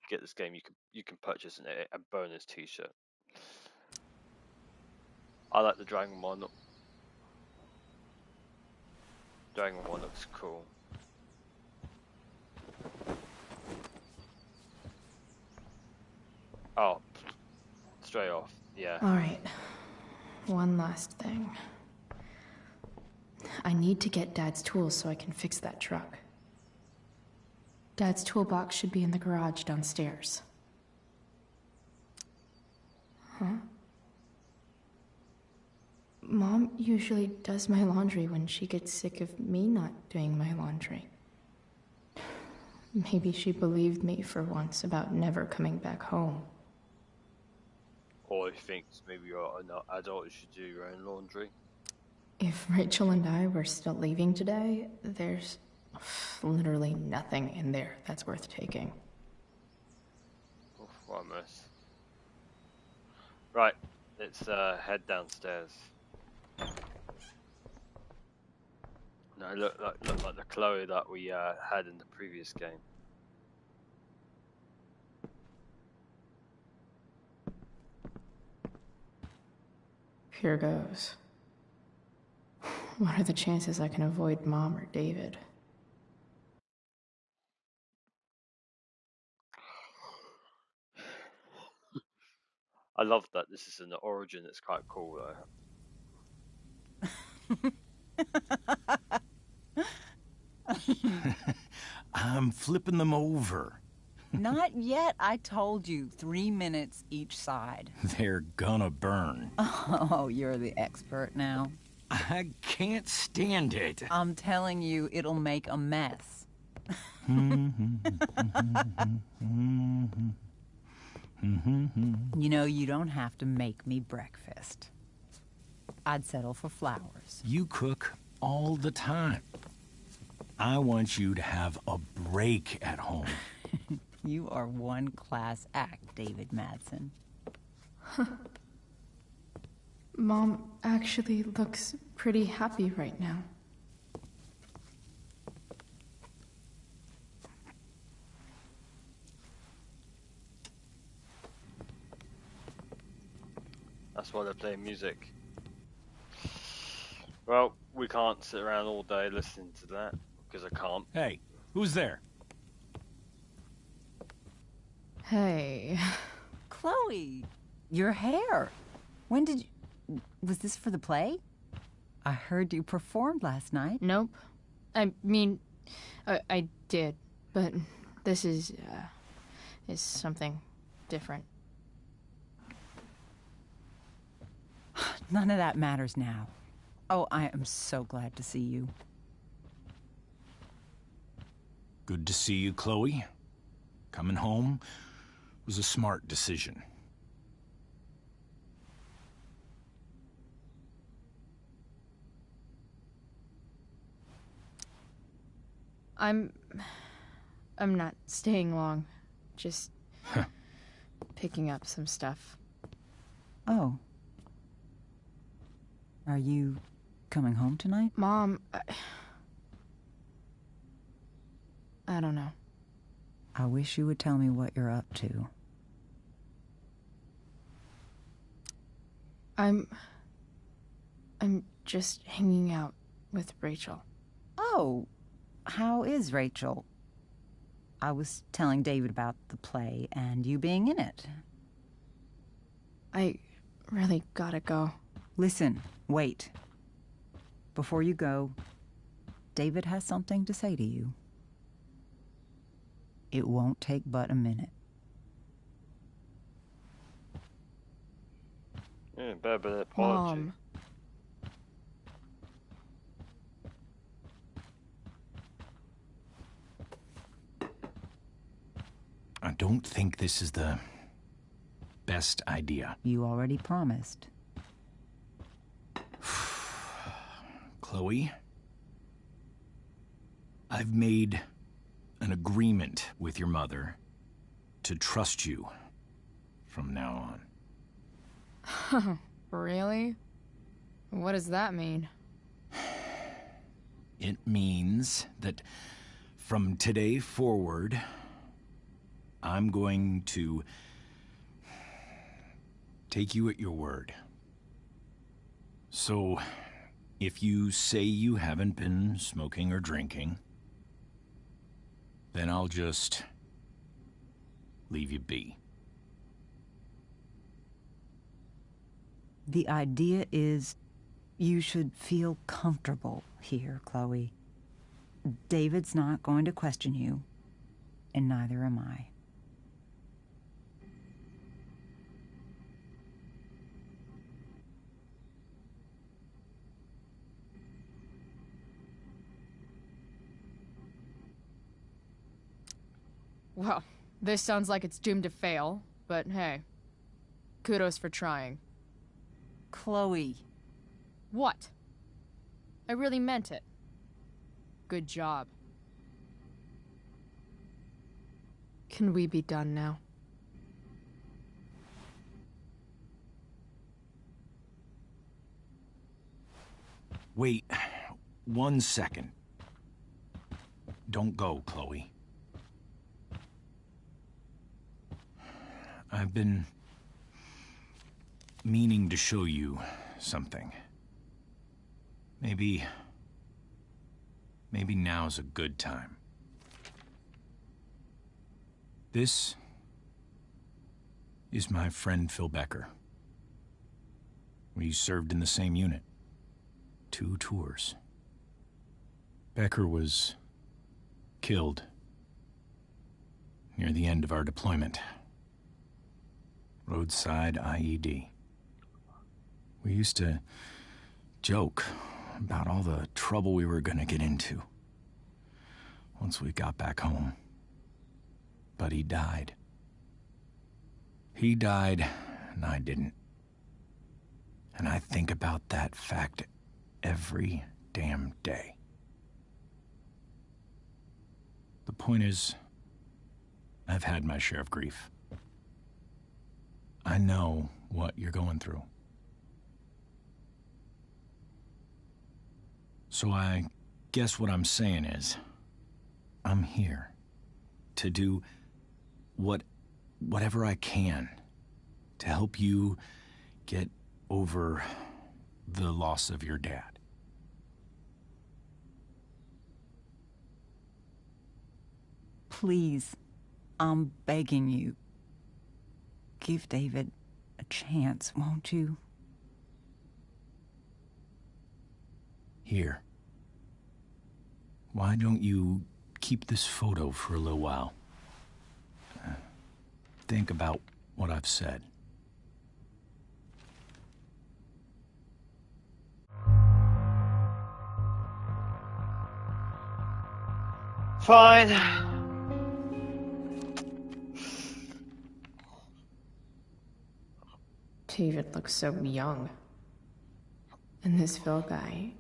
get this game, you can purchase a bonus T-shirt. I like the Dragon one. Dragon one looks cool. Oh, straight off, yeah. Alright, one last thing. I need to get Dad's tools so I can fix that truck. Dad's toolbox should be in the garage downstairs. Huh? Mom usually does my laundry when she gets sick of me not doing my laundry. Maybe she believed me for once about never coming back home. Or he thinks maybe you're an adult, you should do your own laundry. If Rachel and I were still leaving today, there's literally nothing in there that's worth taking. Oof, what a mess. Right, let's head downstairs. No, look like the Chloe that we had in the previous game. Here goes. What are the chances I can avoid Mom or David? I love that this is an origin. It's quite cool though. I'm flipping them over. Not yet. I told you, 3 minutes each side. They're gonna burn. Oh, you're the expert now. I can't stand it. I'm telling you, it'll make a mess. You know, you don't have to make me breakfast. I'd settle for flowers. You cook all the time. I want you to have a break at home. You are one class act, David Madsen. Mom actually looks pretty happy right now. That's why they're playing music. Well, we can't sit around all day listening to that, because I can't. Hey, who's there? Hey. Chloe, your hair. When did you... Was this for the play? I heard you performed last night. Nope. I mean, I did, but this is something different. None of that matters now. Oh, I am so glad to see you. Good to see you, Chloe. Coming home? was a smart decision. I'm not staying long. Just picking up some stuff. Oh. Are you coming home tonight? Mom, I don't know. I wish you would tell me what you're up to. I'm just hanging out with Rachel. Oh, how is Rachel? I was telling David about the play and you being in it. I really gotta go. Listen, wait. Before you go, David has something to say to you. It won't take but a minute. Yeah, but an apology. Mom. I don't think this is the best idea. You already promised. Chloe, I've made an agreement with your mother to trust you from now on. Really? What does that mean? It means that from today forward, I'm going to take you at your word. So, if you say you haven't been smoking or drinking, then I'll just leave you be. The idea is you should feel comfortable here, Chloe. David's not going to question you, and neither am I. Well, this sounds like it's doomed to fail, but hey, kudos for trying. Chloe. What? I really meant it. Good job. Can we be done now? Wait 1 second. Don't go, Chloe. I've been meaning to show you something. Maybe now's a good time. This is my friend Phil Becker. We served in the same unit. 2 tours. Becker was killed near the end of our deployment. Roadside IED. We used to joke about all the trouble we were gonna get into once we got back home. But he died. He died, and I didn't. And I think about that fact every damn day. The point is, I've had my share of grief. I know what you're going through. So I guess what I'm saying is, I'm here to do whatever I can to help you get over the loss of your dad. Please, I'm begging you. Give David a chance, won't you? Here. Why don't you keep this photo for a little while? Think about what I've said. Fine. David looks so young. And this Phil guy,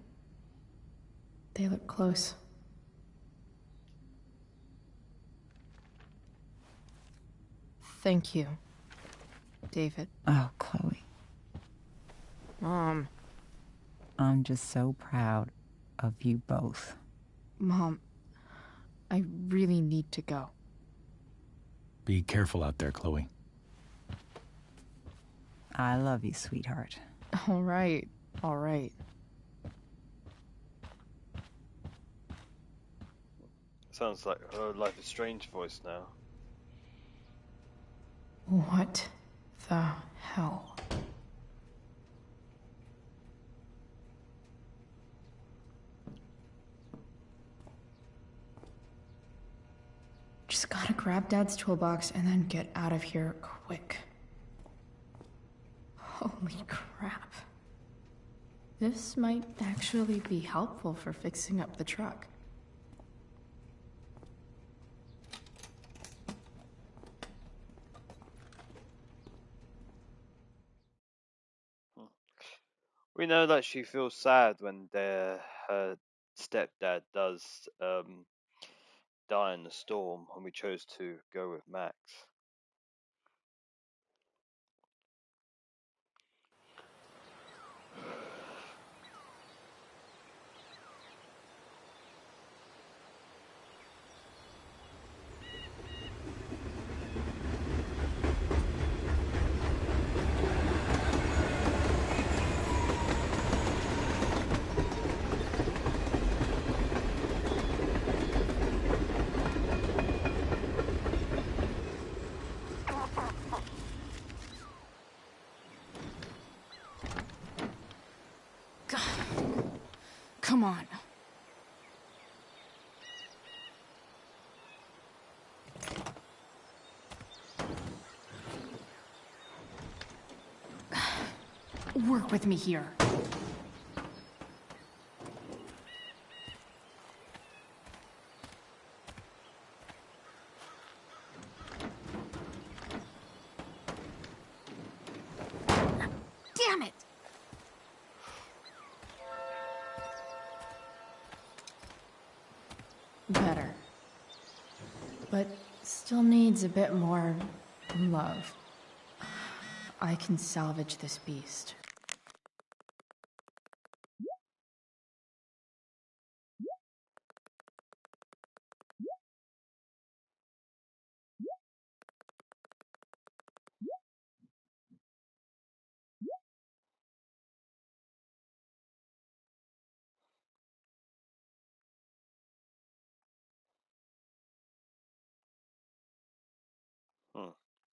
they look close. Thank you, David. Oh, Chloe. Mom. I'm just so proud of you both. Mom, I really need to go. Be careful out there, Chloe. I love you, sweetheart. All right, all right. Sounds like her Life is Strange voice now. What the hell? Just gotta grab Dad's toolbox and then get out of here quick. Holy crap. This might actually be helpful for fixing up the truck. We know that she feels sad when her stepdad does die in the storm, and we chose to go with Max. Come on. Work with me here. Damn it! Better. But still needs a bit more love. I can salvage this beast.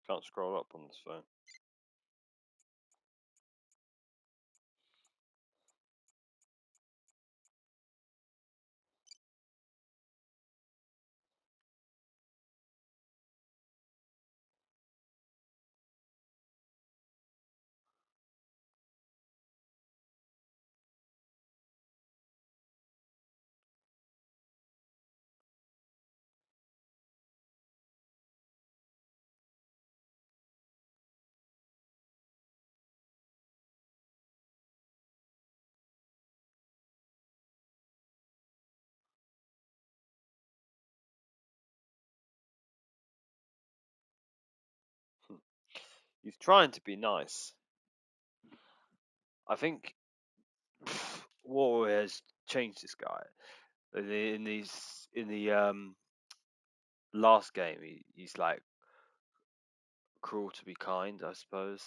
Can't scroll up on this phone. He's trying to be nice. I think war has changed this guy. In the last game, he's like cruel to be kind, I suppose.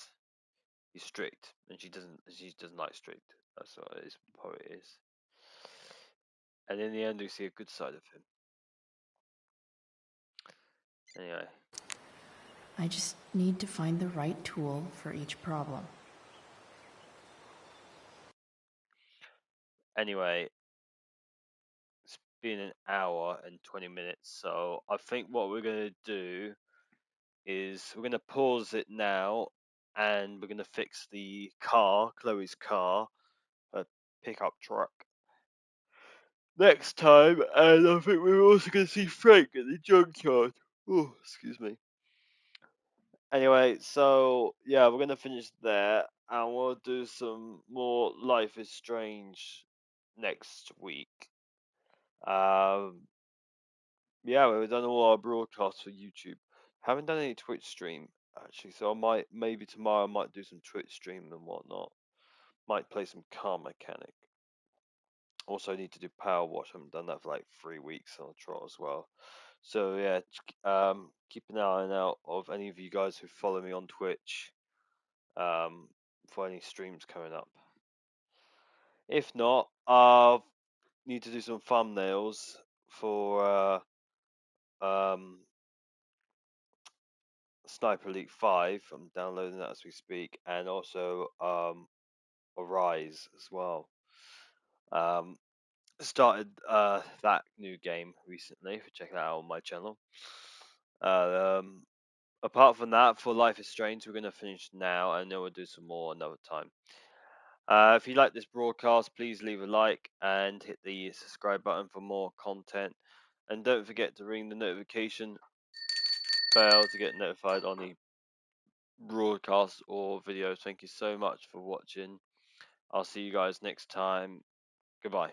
He's strict, and she doesn't like strict. That's what it is. What it is. And in the end, we see a good side of him. Anyway. I just need to find the right tool for each problem. Anyway, it's been an hour and 20 minutes, so I think what we're going to do is we're going to pause it now, and we're going to fix the car, Chloe's car, her pickup truck, next time, and I think we're also going to see Frank at the junkyard. Oh, excuse me. Anyway, so yeah, we're gonna finish there, and we'll do some more Life is Strange next week. Yeah, we've done all our broadcasts for YouTube. Haven't done any Twitch stream actually, so maybe tomorrow I might do some Twitch stream and whatnot. Might play some Car Mechanic. Also need to do Power Wash. I haven't done that for like 3 weeks on a trot as well. So yeah, keep an eye out of any of you guys who follow me on Twitch for any streams coming up. If not, I'll need to do some thumbnails for Sniper Elite 5. I'm downloading that as we speak, and also Arise as well. Started that new game recently. Check that out on my channel. Apart from that, for Life is Strange, we're going to finish now, and then we'll do some more another time. If you like this broadcast, please leave a like and hit the subscribe button for more content. And don't forget to ring the notification bell to get notified on the broadcast or videos. Thank you so much for watching. I'll see you guys next time. Goodbye.